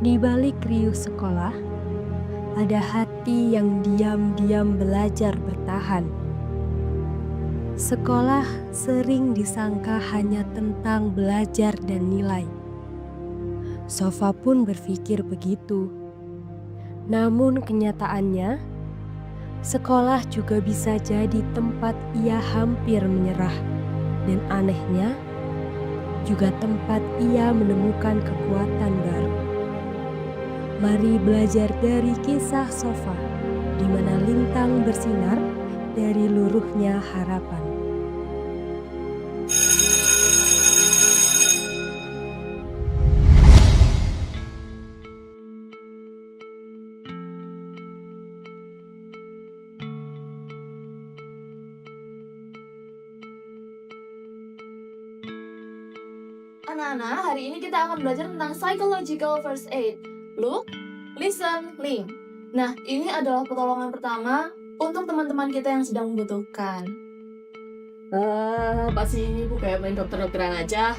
Di balik riuh sekolah, ada hati yang diam-diam belajar bertahan. Sekolah sering disangka hanya tentang belajar dan nilai. Sofa pun berpikir begitu. Namun kenyataannya, sekolah juga bisa jadi tempat ia hampir menyerah. Dan anehnya, juga tempat ia menemukan kekuatan baru. Mari belajar dari kisah Sofa, di mana lintang bersinar dari luruhnya harapan. Anak-anak, hari ini kita akan belajar tentang psychological first aid. Look, listen, link. Nah, ini adalah pertolongan pertama untuk teman-teman kita yang sedang membutuhkan. Pasti ini bu kayak main dokter-dokteran aja.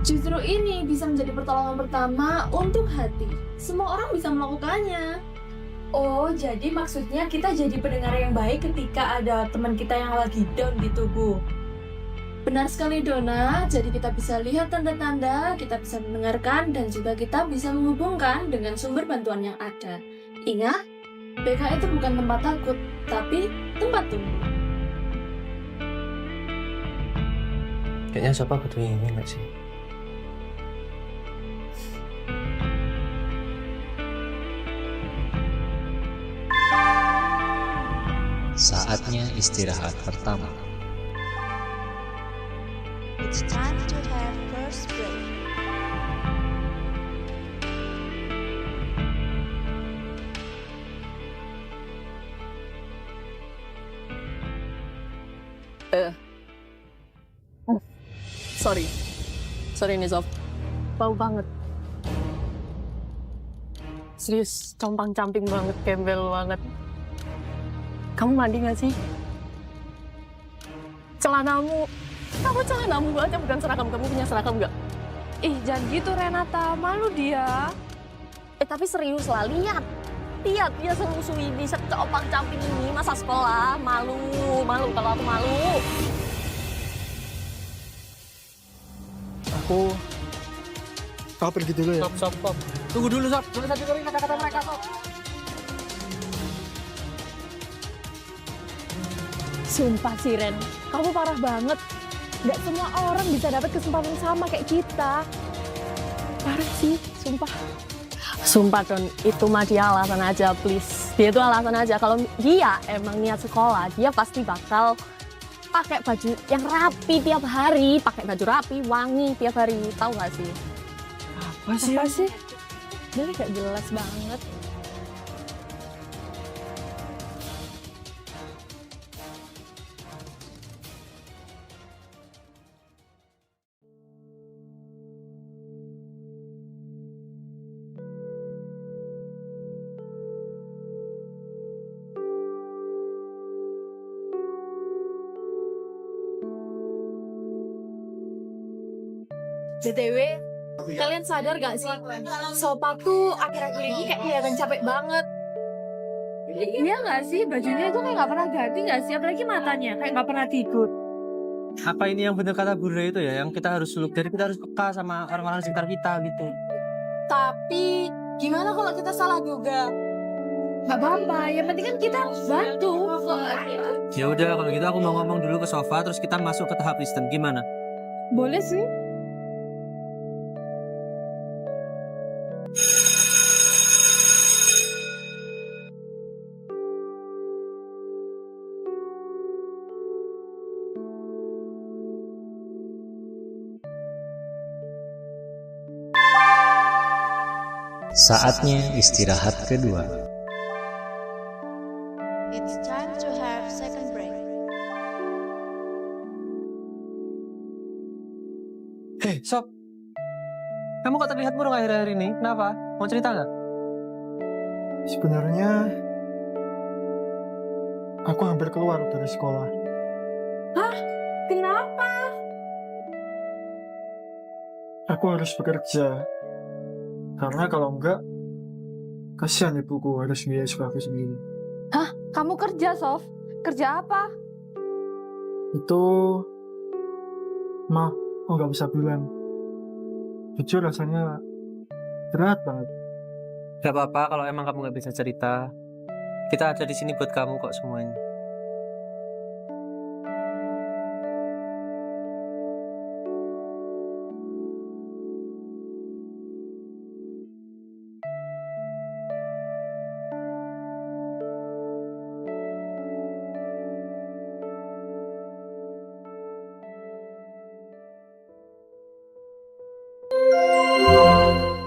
Justru ini bisa menjadi pertolongan pertama untuk hati. Semua orang bisa melakukannya. Oh, jadi maksudnya kita jadi pendengar yang baik ketika ada teman kita yang lagi down gitu, Bu. Benar sekali, Dona. Jadi kita bisa lihat tanda-tanda, kita bisa mendengarkan, dan juga kita bisa menghubungkan dengan sumber bantuan yang ada. Ingat, BK itu bukan tempat takut, tapi tempat tumbuh. Kayaknya siapa butuh ini nggak sih? Saatnya istirahat pertama. It's time to have first break. Sorry nih Sof, bau banget. Serius, compang-camping banget, gembel banget. Kamu mandi gak sih? Celanamu aja bukan seragam. Kamu punya seragam gak? Ih, jangan gitu Renata, malu dia. Tapi serius lah, lihat dia selusuh ini, secopang-camping ini, masa sekolah, malu kalau aku malu. Aku pergi dulu ya. Stop. Tunggu dulu, Sob. Jangan sampai dengerin kata-kata mereka, Sob. Sumpah sih Ren, kamu parah banget. Gak semua orang bisa dapat kesempatan sama kayak kita. Parah sih, sumpah. Sumpah Don, itu mah dia alasan aja, please. Dia itu alasan aja. Kalau dia emang niat sekolah, dia pasti bakal pakai baju yang rapi tiap hari, pakai baju rapi, wangi tiap hari. Tahu gak sih? Apa sih? Dia gak jelas banget. BTW, kalian sadar gak sih? Sopa tuh akhir-akhir ini kayak kelihatan capek banget. Iya gak sih? Bajunya itu kayak gak pernah ganti gak sih? Apalagi matanya, kayak gak pernah tidur. Apa ini yang benar kata Bunda itu ya? Yang kita harus look, jadi kita harus peka sama orang-orang sekitar kita gitu. Tapi, gimana kalau kita salah juga? Gak apa-apa, yang penting kan kita bantu. Ya udah, kalau gitu aku mau ngomong dulu ke Sofa, terus kita masuk ke tahap listen. Gimana? Boleh sih. Saatnya istirahat kedua. It's time to have second break. Hei, Sob. Kamu kok terlihat murung akhir-akhir ini? Kenapa? Mau cerita nggak? Sebenarnya aku hampir keluar dari sekolah. Kenapa? Aku harus bekerja Karena kalau enggak, kasihan ibuku harus biaya sekolah aku sendiri. Kamu kerja, Sof? Kerja apa? Itu, maaf, aku nggak bisa bilang. Jujur rasanya berat banget. Gak apa-apa kalau emang kamu nggak bisa cerita. Kita ada di sini buat kamu kok semuanya.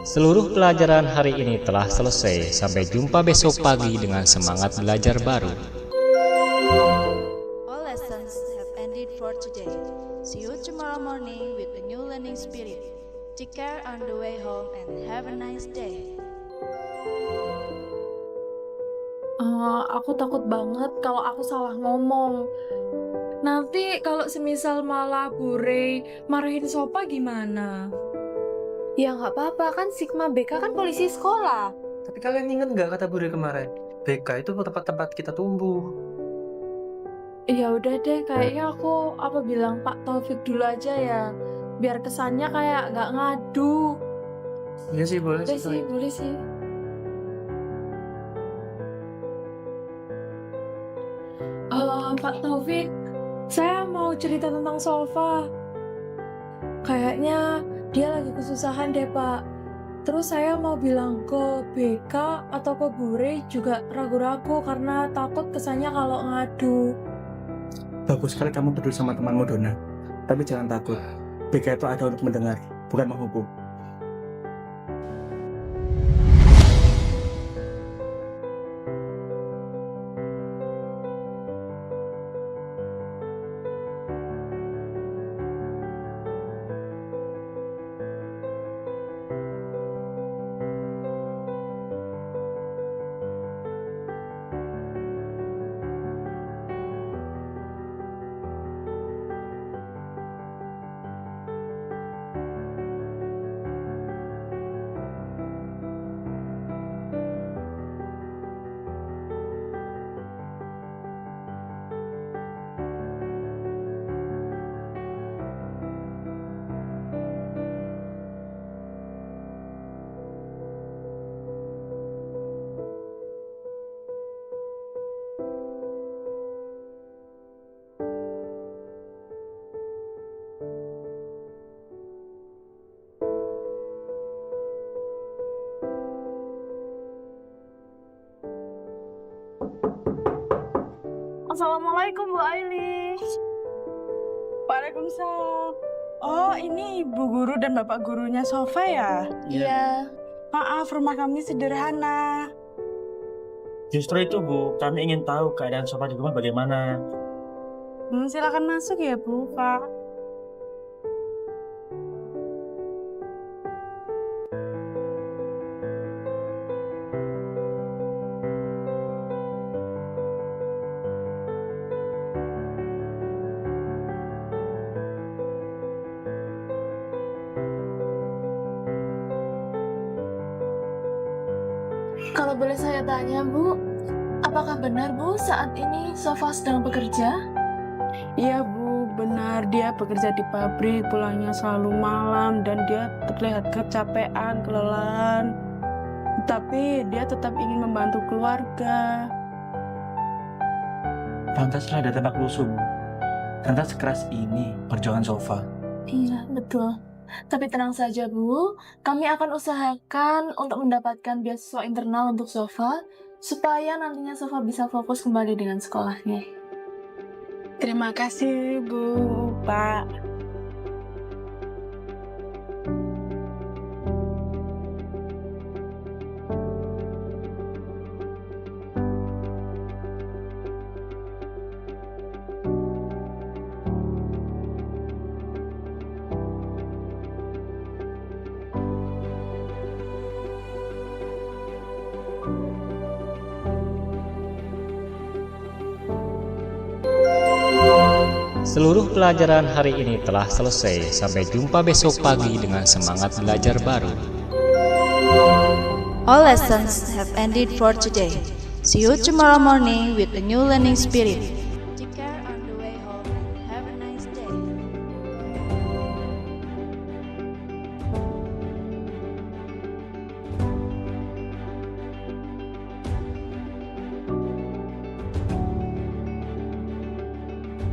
Seluruh pelajaran hari ini telah selesai. Sampai jumpa besok pagi dengan semangat belajar baru. All lessons have ended for today. See you tomorrow morning with a new learning spirit. Take care on the way home and have a nice day. Aku takut banget kalau aku salah ngomong. Nanti kalau semisal malah Bu Rey marahin Sopa gimana? Ya nggak apa-apa, kan Sigma BK kan polisi sekolah. Tapi kalian ingat nggak kata Bu Rey kemarin? BK itu tempat-tempat kita tumbuh. Ya udah deh, kayaknya aku bilang Pak Taufik dulu aja ya, biar kesannya kayak nggak ngadu. Iya sih, boleh Boleh sih. sih, boleh sih. Pak Taufik, saya mau cerita tentang Sofa. Kayaknya dia lagi kesusahan deh, Pak. Terus saya mau bilang ke BK atau ke Bu Rey juga ragu-ragu karena takut kesannya kalau ngadu. Bagus sekali kamu peduli sama temanmu, Dona. Tapi jangan takut. BK itu ada untuk mendengar, bukan menghukum. Assalamualaikum Bu Aili. Waalaikumsalam. Oh, ini ibu guru dan bapak gurunya Sofa ya? Iya. Maaf, rumah kami sederhana. Justru itu, Bu. Kami ingin tahu keadaan Sofa di rumah bagaimana. Silakan masuk ya, Bu, Pak. Kalau boleh saya tanya, Bu, apakah benar, Bu, saat ini Sofa sedang bekerja? Iya, Bu, benar. Dia bekerja di pabrik, pulangnya selalu malam, dan dia terlihat kecapean, kelelahan. Tapi dia tetap ingin membantu keluarga. Pantaslah ada tembak lusuh, Bu. Karena sekeras ini perjuangan Sofa. Iya, betul. Tapi tenang saja, Bu. Kami akan usahakan untuk mendapatkan beasiswa internal untuk Sofa, supaya nantinya Sofa bisa fokus kembali dengan sekolahnya. Terima kasih, Bu, Pak. Seluruh pelajaran hari ini telah selesai. Sampai jumpa besok pagi dengan semangat belajar baru. All lessons have ended for today. See you tomorrow morning with a new learning spirit. Take care on the way home and have a nice day.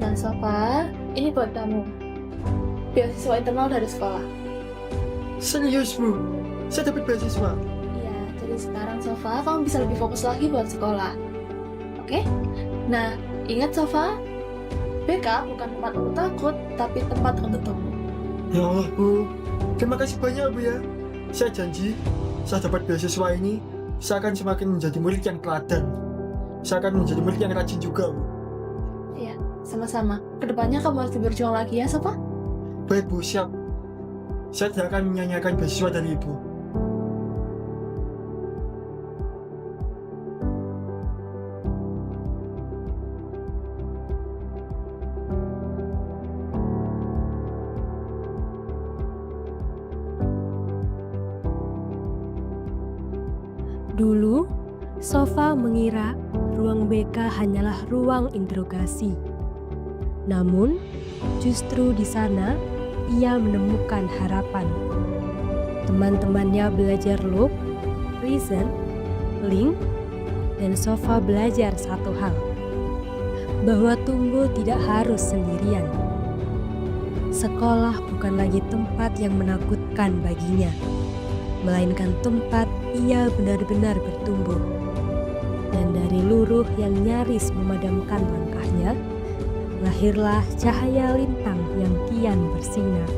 Nah, Sofa, ini buat kamu. Beasiswa internal dari sekolah. Serius bu, saya dapat beasiswa. Iya, jadi sekarang Sofa, kamu bisa lebih fokus lagi buat sekolah. Oke? Nah, ingat Sofa, BK bukan tempat untuk takut, tapi tempat untuk tumbuh. Ya Allah bu, terima kasih banyak bu ya. Saya janji, saya dapat beasiswa ini, saya akan semakin menjadi murid yang teladan. Saya akan menjadi murid yang rajin juga bu. Iya, sama-sama. Kedepannya kamu harus berjuang lagi ya, Sofa. Baik bu, siap. Saya tidak akan menyanyiakan beasiswa dari ibu. Dulu, Sofa mengira ruang BK hanyalah ruang interogasi. Namun, justru di sana ia menemukan harapan. Teman-temannya belajar loop, reason, link, dan Sofa belajar satu hal, bahwa tumbuh tidak harus sendirian. Sekolah bukan lagi tempat yang menakutkan baginya, melainkan tempat ia benar-benar bertumbuh. Dan dari luruh yang nyaris memadamkan langkahnya, lahirlah cahaya lintang yang kian bersinar.